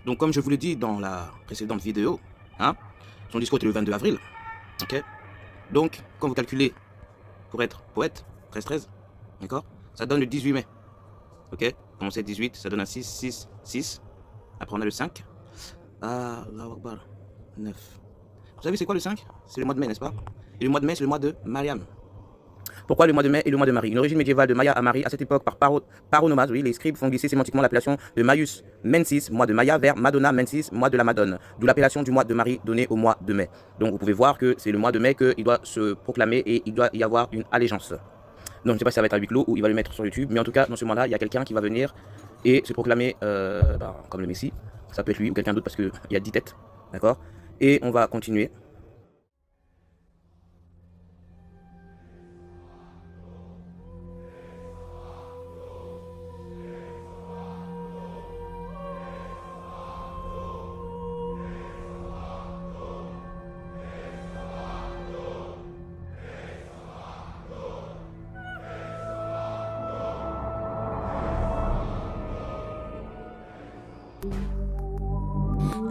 Donc, comme je vous l'ai dit dans la précédente vidéo, hein, son discours était le 22 avril. Ok. Donc, quand vous calculez pour être poète, 13-13, d'accord, ça donne le 18 mai. Ok. Quand on sait 18, ça donne un 6, 6, 6. Après, on a le 5. Ah, là, 9. Vous savez, c'est quoi le 5? C'est le mois de mai, n'est-ce pas? Et le mois de mai, c'est le mois de Mariam. Pourquoi le mois de mai et le mois de Marie? Une origine médiévale de Maya à Marie. À cette époque, par paronomase, oui, les scribes font glisser sémantiquement l'appellation de Maius Mensis, mois de Maya, vers Madonna Mensis, mois de la Madone. D'où l'appellation du mois de Marie donnée au mois de mai. Donc vous pouvez voir que c'est le mois de mai qu'il doit se proclamer et il doit y avoir une allégeance. Donc je ne sais pas si ça va être à huis clos ou il va le mettre sur YouTube, mais en tout cas, dans ce mois-là, il y a quelqu'un qui va venir et se proclamer comme le Messie. Ça peut être lui ou quelqu'un d'autre parce qu'il y a 10 têtes. D'accord? Et on va continuer.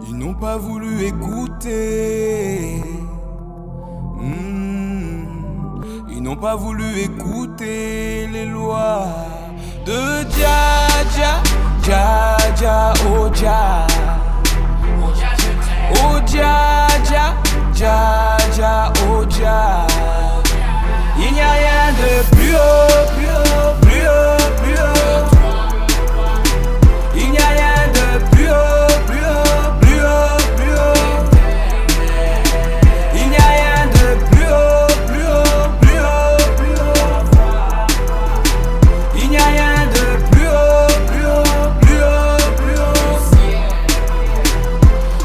Ils n'ont pas voulu écouter. Ils n'ont pas voulu écouter les lois de Dja Dja, Dja Dja, oh Dja. Oh Dja Dja, Dja Dja, oh Dja. Il n'y a rien de plus haut, plus haut, plus haut, plus haut. Il n'y a rien de plus haut, plus haut, plus haut, plus haut. Il n'y a rien de plus haut, plus haut, plus haut, plus haut. Il n'y a rien de plus haut, plus haut, plus haut, plus haut.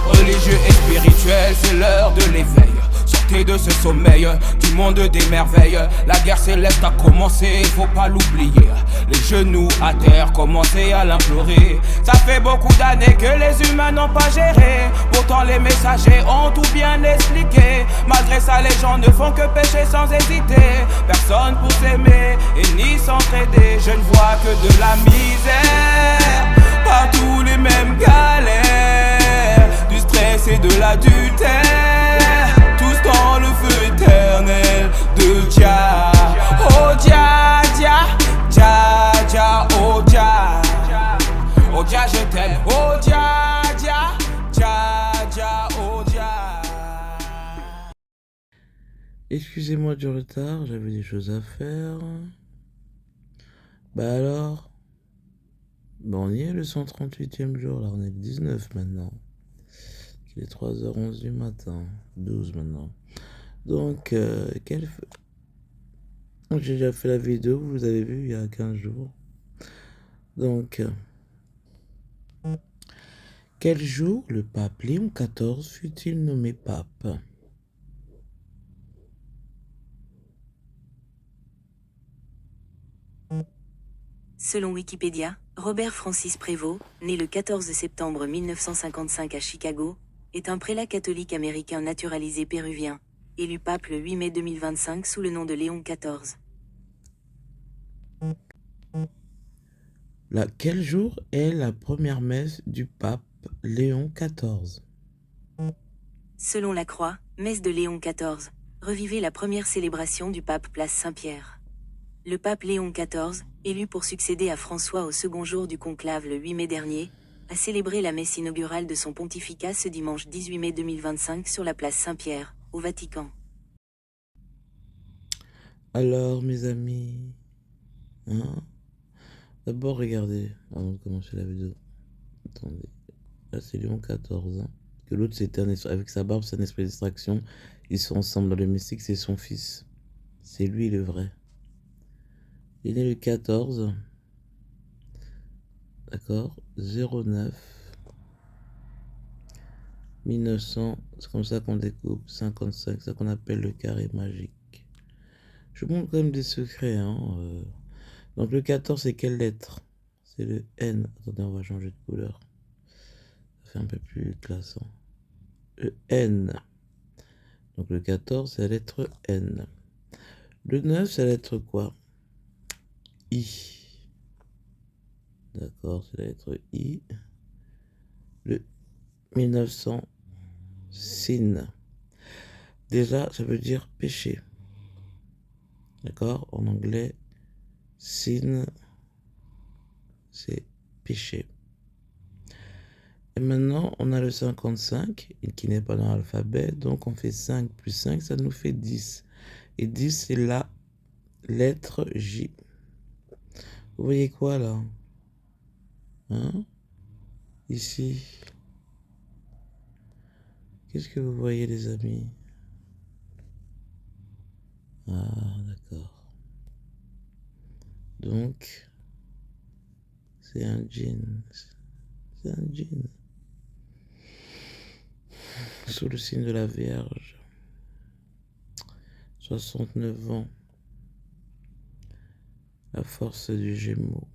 Religieux et spirituel, c'est l'heure de l'éveil. Sortez de ce sommeil, du monde des merveilles. La guerre céleste a commencé, faut pas l'oublier. Les genoux à terre, commencez à l'implorer. Ça fait beaucoup d'années que les humains n'ont pas géré. Pourtant les messagers ont tout bien expliqué. Malgré ça les gens ne font que pécher sans hésiter. Personne pour s'aimer et ni s'entraider. Je ne vois que de la misère, partout les mêmes galères. Du stress et de l'adultère, tous dans le feu éternel de Dja. Oh Dja Dja, Dja Dja, oh Dja. Oh Dja je t'aime, oh Dja Dja, Dja Dja, oh Dja. Excusez-moi du retard, j'avais des choses à faire. Bah alors, on y est le 138e jour, là on est le 19 maintenant. Il est 3h11 du matin, 12 maintenant. Donc, j'ai déjà fait la vidéo, vous avez vu, il y a 15 jours. Donc, quel jour le pape Léon XIV fut-il nommé pape? Selon Wikipédia, Robert Francis Prévost, né le 14 septembre 1955 à Chicago, est un prélat catholique américain naturalisé péruvien, élu pape le 8 mai 2025 sous le nom de Léon XIV. Quel jour est la première messe du pape Léon XIV? Selon la Croix, messe de Léon XIV, revivait la première célébration du pape place Saint-Pierre. Le pape Léon XIV, élu pour succéder à François au second jour du conclave le 8 mai dernier, a célébré la messe inaugurale de son pontificat ce dimanche 18 mai 2025 sur la place Saint-Pierre, au Vatican. Alors, mes amis, d'abord, regardez, avant de commencer la vidéo. Attendez, là c'est Léon XIV, que l'autre c'était avec sa barbe, c'est un esprit de distraction. Ils sont ensemble dans le mystique, c'est son fils. C'est lui le vrai. Il est né le 14, d'accord, 09 1900, c'est comme ça qu'on découpe, 55, c'est ça qu'on appelle le carré magique. Je vous montre quand même des secrets, Donc le 14 c'est quelle lettre? C'est le N. Attendez, on va changer de couleur. Ça fait un peu plus classant. Le N. Donc le 14 c'est la lettre N. Le 9 c'est la lettre quoi? I. D'accord, c'est la lettre I. Le 1900, sin. Déjà, ça veut dire péché. D'accord? En anglais, sin, c'est péché. Et maintenant, on a le 55, qui n'est pas dans l'alphabet. Donc, on fait 5 plus 5, ça nous fait 10. Et 10, c'est la lettre J. Vous voyez quoi, là? Hein? Ici. Qu'est-ce que vous voyez, les amis? Ah, d'accord. Donc, c'est un djinn. C'est un djinn. Sous le signe de la Vierge. 69 ans. La force du Gémeaux.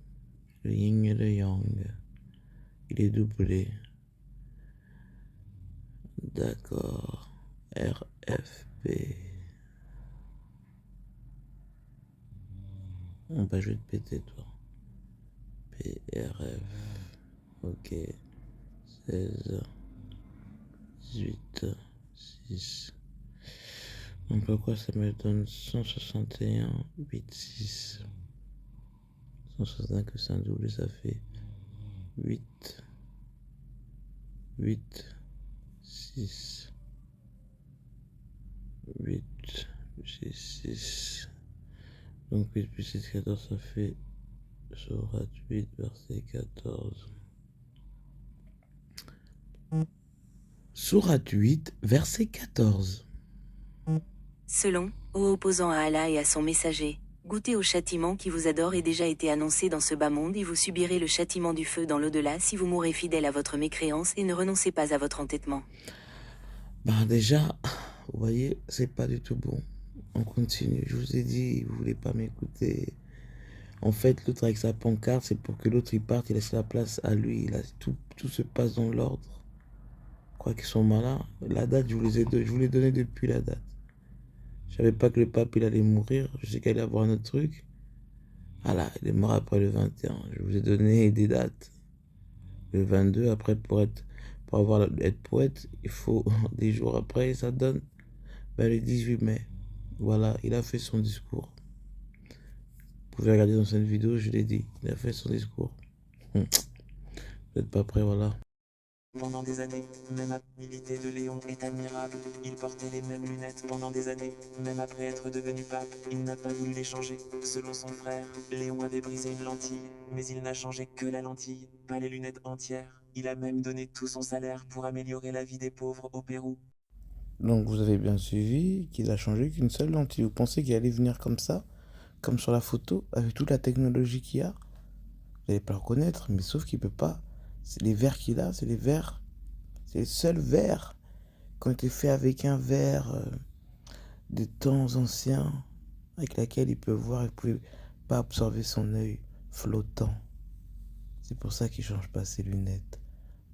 Le yin et le yang. Il est doublé. D'accord. RFP. Bah, je vais te péter, toi. PRF. Ok. 16. 18. 6. Donc pourquoi ça me donne 161, 8, 6. 161 que c'est un double, ça fait 8. 8. 6. 8. 6, 6. Donc 8 plus 6, 14, ça fait Sourate 8, verset 14. Sourate 8, verset 14. Selon, ô opposant à Allah et à son messager, goûtez au châtiment qui vous adore et déjà été annoncé dans ce bas monde et vous subirez le châtiment du feu dans l'au-delà si vous mourrez fidèle à votre mécréance et ne renoncez pas à votre entêtement. Ben déjà, vous voyez, c'est pas du tout bon. On continue. Je vous ai dit, vous voulez pas m'écouter. En fait, l'autre avec sa pancarte, c'est pour que l'autre il parte, il laisse la place à lui. Là, tout se passe dans l'ordre. Je crois qu'ils sont malins. La date, je vous l'ai donné depuis la date. Je savais pas que le pape il allait mourir. Je sais qu'il allait avoir un autre truc. Voilà, il est mort après le 21. Je vous ai donné des dates. Le 22, après, pour être poète, il faut des jours après, ça donne le 18 mai. Voilà, il a fait son discours. Vous pouvez regarder dans cette vidéo, je l'ai dit. Il a fait son discours. Vous n'êtes pas prêts, voilà. Pendant des années, même l'habilité de Léon est admirable. Il portait les mêmes lunettes pendant des années. Même après être devenu pape, il n'a pas voulu les changer. Selon son frère, Léon avait brisé une lentille, mais il n'a changé que la lentille, pas les lunettes entières. Il a même donné tout son salaire pour améliorer la vie des pauvres au Pérou. Donc vous avez bien suivi qu'il a changé qu'une seule lentille. Vous pensez qu'il allait venir comme ça, comme sur la photo, avec toute la technologie qu'il y a? Vous n'allez pas le reconnaître, mais sauf qu'il peut pas. C'est les verres qu'il a, c'est les verres. C'est les seuls verres qui ont été faits avec un verre des temps anciens, avec laquelle il peut voir, il ne pouvait pas absorber son œil flottant. C'est pour ça qu'il ne change pas ses lunettes.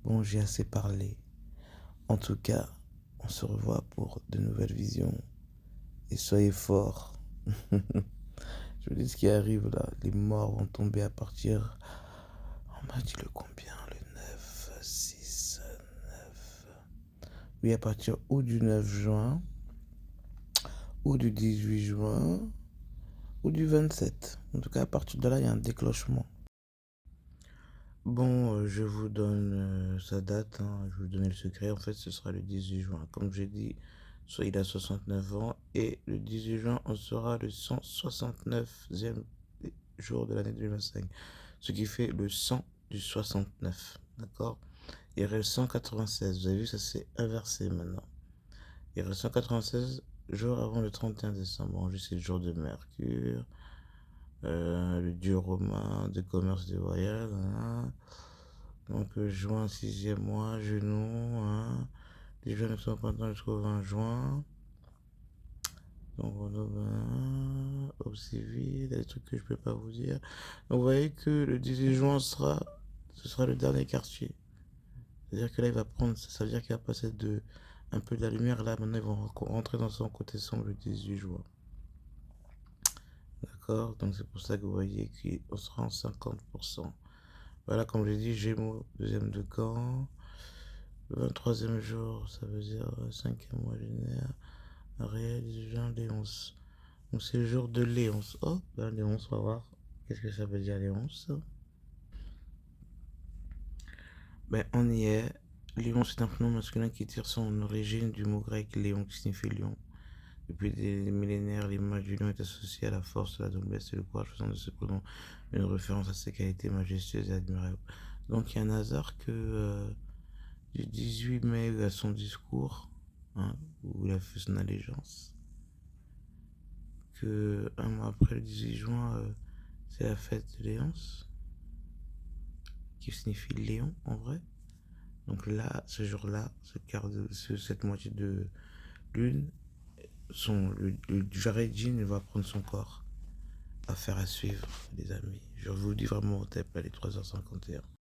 Bon, j'ai assez parlé. En tout cas, on se revoit pour de nouvelles visions. Et soyez forts. Je vous dis ce qui arrive là. Les morts vont tomber à partir... On m'a dit le combien? Le 9, 6, 9. Oui, à partir ou du 9 juin, ou du 18 juin, ou du 27. En tout cas, à partir de là, il y a un déclenchement. Bon, je vous donne sa date, hein. Je vais vous donner le secret. En fait, ce sera le 18 juin. Comme j'ai dit, soit il a 69 ans. Et le 18 juin, on sera le 169e jour de l'année 2025. Ce qui fait le 100 du 69. D'accord? Il reste 196. Vous avez vu, ça s'est inversé maintenant. Il reste 196 jours avant le 31 décembre. Bon, juste le jour de Mercure. Le dieu romain de commerce de voyage. Hein. Donc juin, 6e mois, genou. Hein. Les jeunes ne sont pas temps jusqu'au 20 juin. Donc on civil, il y a des trucs que je peux pas vous dire. Donc vous voyez que le 18 juin ce sera le dernier quartier. C'est-à-dire que là il va prendre, ça veut dire qu'il va passer un peu de la lumière. Là maintenant ils vont rentrer dans son côté sombre le 18 juin. D'accord? Donc c'est pour ça que vous voyez qu'on sera en 50%. Voilà, comme je l'ai dit, Gémeaux, deuxième decan. Le 23e jour, ça veut dire 5e mois lunaire. Ariel, Jean, Léonce. Donc c'est le jour de Léonce. Oh, ben Léonce, on va voir. Qu'est-ce que ça veut dire Léonce? Ben on y est. Léon, c'est un prénom masculin qui tire son origine du mot grec Léon, qui signifie lion. Depuis des millénaires, l'image du lion est associée à la force, la noblesse et le courage, faisant de ce prénom une référence à ses qualités majestueuses et admirables. Donc il y a un hasard que du 18 mai à son discours, hein, où il a fait son allégeance, que un mois après, le 18 juin, c'est la fête de Léonce, qui signifie Léon en vrai. Donc là, ce jour-là, cette moitié de lune, le Jaredjin va prendre son corps. Affaire à suivre, les amis. Je vous le dis vraiment au tête, à les 3h51.